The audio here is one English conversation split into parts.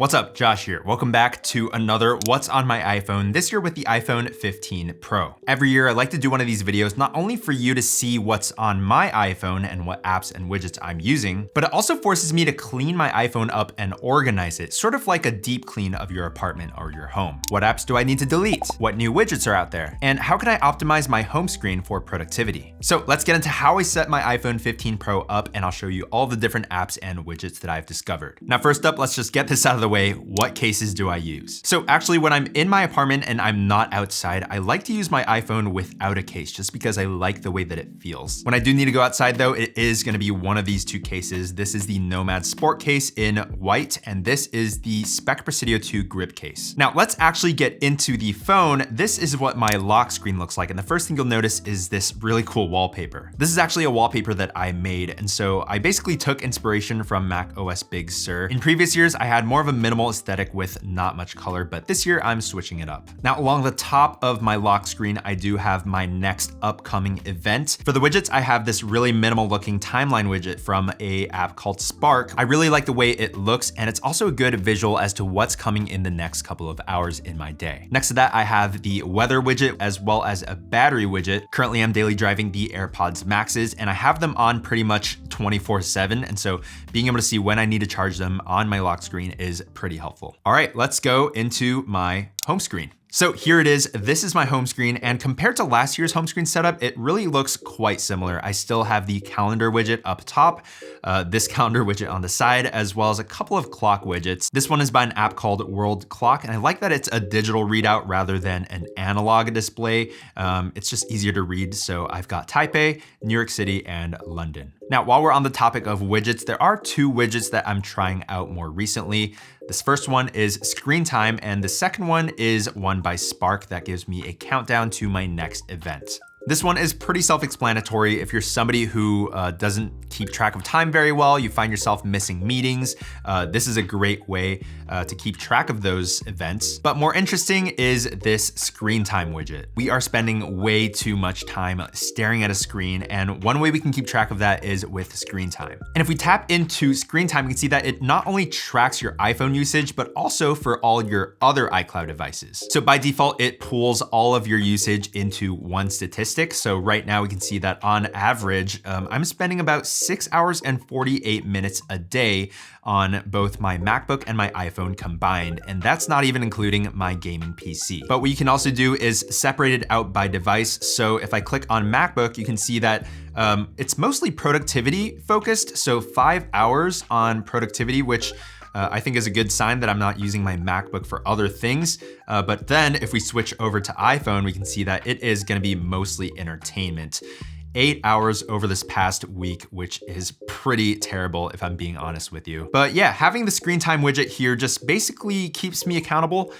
What's up, Josh here. Welcome back to another What's on my iPhone, this year with the iPhone 15 Pro. Every year I like to do one of these videos, not only for you to see what's on my iPhone and what apps and widgets I'm using, but it also forces me to clean my iPhone up and organize it, sort of like a deep clean of your apartment or your home. What apps do I need to delete? What new widgets are out there? And how can I optimize my home screen for productivity? So let's get into how I set my iPhone 15 Pro up, and I'll show you all the different apps and widgets that I've discovered. Now, first up, let's just get this out of the way. What cases do I use? So actually, when I'm in my apartment and I'm not outside, I like to use my iPhone without a case just because I like the way that it feels. When I do need to go outside though, it is gonna be one of these two cases. This is the Nomad Sport case in white, and this is the Spec Presidio 2 grip case. Now let's actually get into the phone. This is what my lock screen looks like, and the first thing you'll notice is this really cool wallpaper. This is actually a wallpaper that I made, and so I basically took inspiration from Mac OS Big Sur. In previous years, I had more of a minimal aesthetic with not much color, but this year I'm switching it up. Now, along the top of my lock screen, I do have my next upcoming event. For the widgets, I have this really minimal looking timeline widget from a app called Spark. I really like the way it looks, and it's also a good visual as to what's coming in the next couple of hours in my day. Next to that, I have the weather widget as well as a battery widget. Currently, I'm daily driving the AirPods Maxes, and I have them on pretty much 24/7, and so being able to see when I need to charge them on my lock screen is pretty helpful. All right, let's go into my home screen. So here it is. This is my home screen, and compared to last year's home screen setup, it really looks quite similar. I still have the calendar widget up top, this calendar widget on the side, as well as a couple of clock widgets. This one is by an app called World Clock, and I like that it's a digital readout rather than an analog display. It's just easier to read. So I've got Taipei, New York City, and London. Now, while we're on the topic of widgets, there are two widgets that I'm trying out more recently. This first one is screen time, and the second one is one by Spark that gives me a countdown to my next event. This one is pretty self-explanatory. If you're somebody who doesn't keep track of time very well, you find yourself missing meetings, this is a great way to keep track of those events. But more interesting is this screen time widget. We are spending way too much time staring at a screen, and one way we can keep track of that is with screen time. And if we tap into screen time, we can see that it not only tracks your iPhone usage, but also for all your other iCloud devices. So by default, it pulls all of your usage into one statistic. So right now we can see that on average, I'm spending about 6 hours and 48 minutes a day on both my MacBook and my iPhone combined. And that's not even including my gaming PC. But what you can also do is separate it out by device. So if I click on MacBook, you can see that it's mostly productivity focused. So 5 hours on productivity, which I think is a good sign that I'm not using my MacBook for other things. But then if we switch over to iPhone, we can see that it is gonna be mostly entertainment. 8 hours over this past week, which is pretty terrible if I'm being honest with you. But yeah, having the screen time widget here just basically keeps me accountable,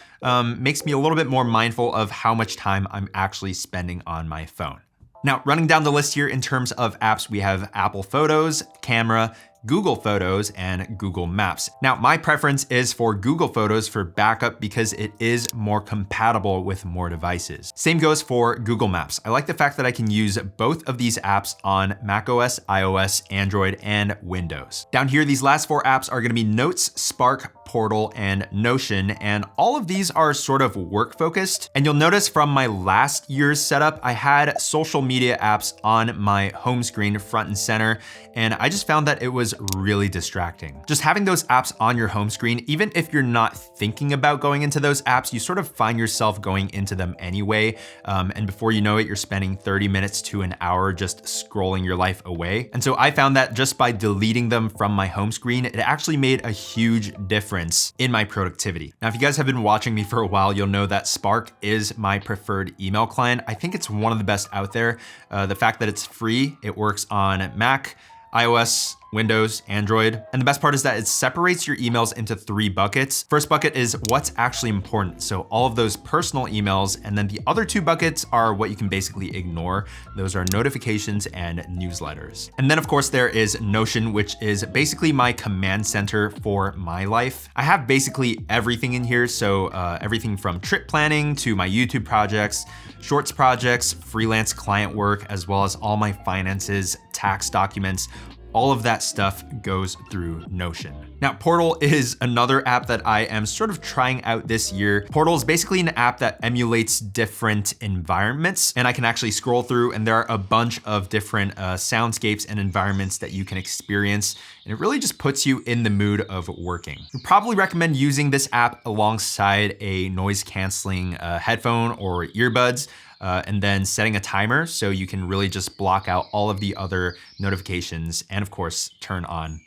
makes me a little bit more mindful of how much time I'm actually spending on my phone. Now, running down the list here in terms of apps, we have Apple Photos, Camera, Google Photos, and Google Maps. Now, my preference is for Google Photos for backup because it is more compatible with more devices. Same goes for Google Maps. I like the fact that I can use both of these apps on macOS, iOS, Android, and Windows. Down here, these last four apps are gonna be Notes, Spark, Portal, and Notion, and all of these are sort of work focused. And you'll notice from my last year's setup, I had social media apps on my home screen front and center, and I just found that it was really distracting. Just having those apps on your home screen, even if you're not thinking about going into those apps, you sort of find yourself going into them anyway. And before you know it, you're spending 30 minutes to an hour just scrolling your life away. And so I found that just by deleting them from my home screen, it actually made a huge difference in my productivity. Now, if you guys have been watching me for a while, you'll know that Spark is my preferred email client. I think it's one of the best out there. The fact that it's free, it works on Mac, iOS, Windows, Android. And the best part is that it separates your emails into 3 buckets. First bucket is what's actually important. So all of those personal emails, and then the other 2 buckets are what you can basically ignore. Those are notifications and newsletters. And then of course there is Notion, which is basically my command center for my life. I have basically everything in here. So everything from trip planning to my YouTube projects, shorts projects, freelance client work, as well as all my finances, tax documents. All of that stuff goes through Notion. Now, Portal is another app that I am sort of trying out this year. Portal is basically an app that emulates different environments, and I can actually scroll through, and there are a bunch of different soundscapes and environments that you can experience, and it really just puts you in the mood of working. I'd probably recommend using this app alongside a noise canceling headphone or earbuds, and then setting a timer so you can really just block out all of the other notifications, and of course, turn on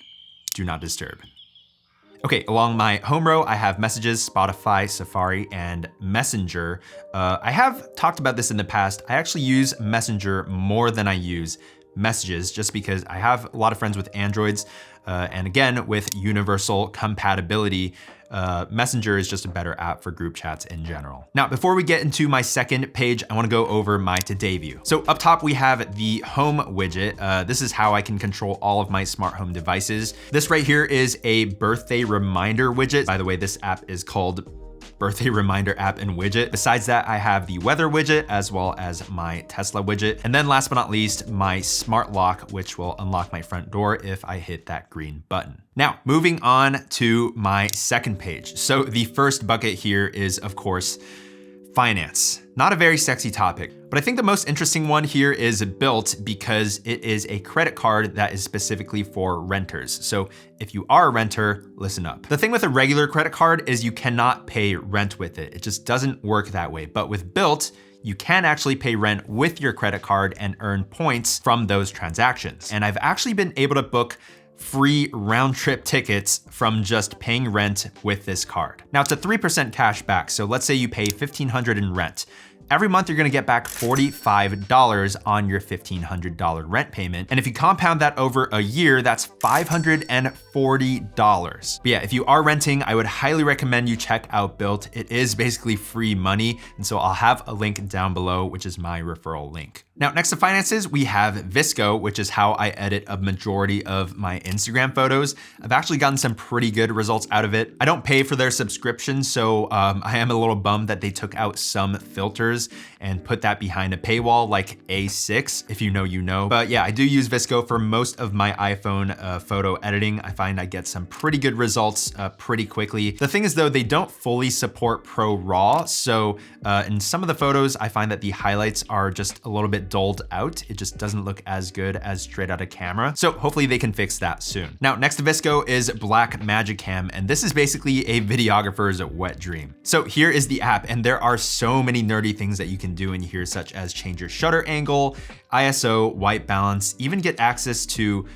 Do Not Disturb. Okay, along my home row, I have Messages, Spotify, Safari, and Messenger. I have talked about this in the past. I actually use Messenger more than I use Messages just because I have a lot of friends with Androids. And again, with universal compatibility, Messenger is just a better app for group chats in general. Now, before we get into my second page, I wanna go over my Today view. So up top, we have the home widget. This is how I can control all of my smart home devices. This right here is a birthday reminder widget. By the way, this app is called Birthday Reminder app and widget. Besides that, I have the weather widget as well as my Tesla widget. And then last but not least, my smart lock, which will unlock my front door if I hit that green button. Now, moving on to my second page. So the first bucket here is, of course, finance. Not a very sexy topic, but I think the most interesting one here is Built because it is a credit card that is specifically for renters. So if you are a renter, listen up. The thing with a regular credit card is you cannot pay rent with it. It just doesn't work that way. But with Built, you can actually pay rent with your credit card and earn points from those transactions. And I've actually been able to book free round trip tickets from just paying rent with this card. Now it's a 3% cash back. So let's say you pay $1,500 in rent. Every month you're gonna get back $45 on your $1,500 rent payment. And if you compound that over a year, that's $540. But yeah, if you are renting, I would highly recommend you check out Built. It is basically free money. And so I'll have a link down below, which is my referral link. Now, next to finances, we have Visco, which is how I edit a majority of my Instagram photos. I've actually gotten some pretty good results out of it. I don't pay for their subscription, so I am a little bummed that they took out some filters and put that behind a paywall like A6. If you know, you know. But yeah, I do use Visco for most of my iPhone photo editing. I find I get some pretty good results pretty quickly. The thing is though, they don't fully support Pro Raw. So in some of the photos, I find that the highlights are just a little bit dulled out. It just doesn't look as good as straight out of camera. So hopefully they can fix that soon. Now, next to Visco is Blackmagic Cam, and this is basically a videographer's wet dream. So here is the app, and there are so many nerdy things that you can do in here, such as change your shutter angle, ISO, white balance, even get access to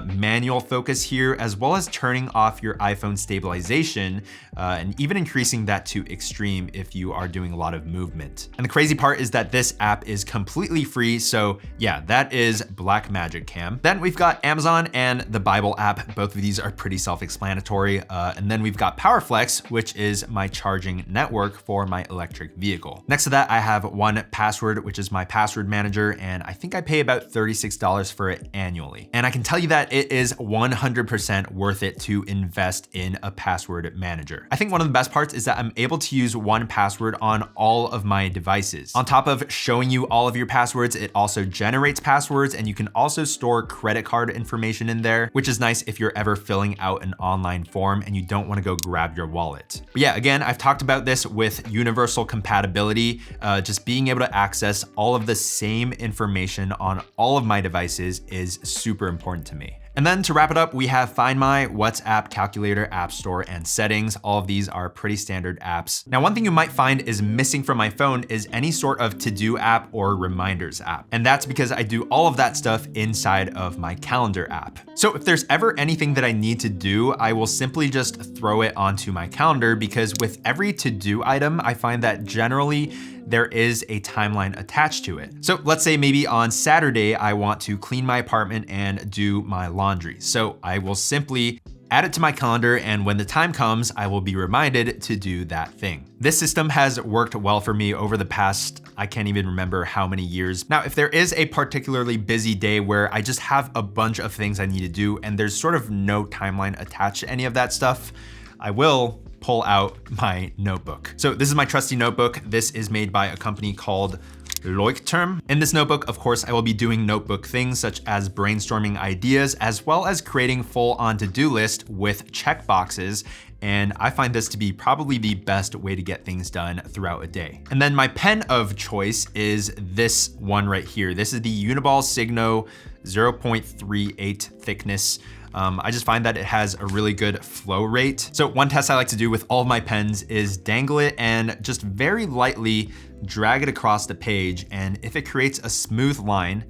manual focus here, as well as turning off your iPhone stabilization, and even increasing that to extreme if you are doing a lot of movement. And the crazy part is that this app is completely free. So yeah, that is Blackmagic Cam. Then we've got Amazon and the Bible app. Both of these are pretty self-explanatory. And then we've got PowerFlex, which is my charging network for my electric vehicle. Next to that, I have 1Password, which is my password manager. And I think I pay about $36 for it annually. And I can tell you that it is 100% worth it to invest in a password manager. I think one of the best parts is that I'm able to use 1Password on all of my devices. On top of showing you all of your passwords, it also generates passwords, and you can also store credit card information in there, which is nice if you're ever filling out an online form and you don't want to go grab your wallet. But yeah, again, I've talked about this with universal compatibility, just being able to access all of the same information on all of my devices is super important to me. And then to wrap it up, we have Find My, WhatsApp, Calculator, App Store, and Settings. All of these are pretty standard apps. Now, one thing you might find is missing from my phone is any sort of to-do app or reminders app. And that's because I do all of that stuff inside of my calendar app. So if there's ever anything that I need to do, I will simply just throw it onto my calendar, because with every to-do item, I find that generally there is a timeline attached to it. So let's say maybe on Saturday, I want to clean my apartment and do my laundry. So I will simply add it to my calendar, and when the time comes, I will be reminded to do that thing. This system has worked well for me over the past, I can't even remember how many years. Now, if there is a particularly busy day where I just have a bunch of things I need to do and there's sort of no timeline attached to any of that stuff, I will pull out my notebook. So this is my trusty notebook. This is made by a company called Leuchtturm. In this notebook, of course, I will be doing notebook things such as brainstorming ideas, as well as creating full-on to-do list with checkboxes. And I find this to be probably the best way to get things done throughout a day. And then my pen of choice is this one right here. This is the Uniball Signo 0.38 thickness. I just find that it has a really good flow rate. So one test I like to do with all of my pens is dangle it and just very lightly drag it across the page. And if it creates a smooth line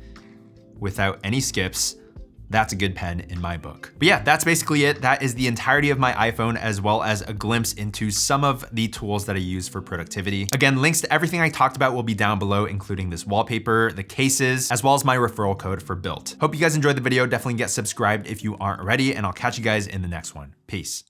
without any skips, that's a good pen in my book. But yeah, that's basically it. That is the entirety of my iPhone, as well as a glimpse into some of the tools that I use for productivity. Again, links to everything I talked about will be down below, including this wallpaper, the cases, as well as my referral code for Built. Hope you guys enjoyed the video. Definitely get subscribed if you aren't already, and I'll catch you guys in the next one. Peace.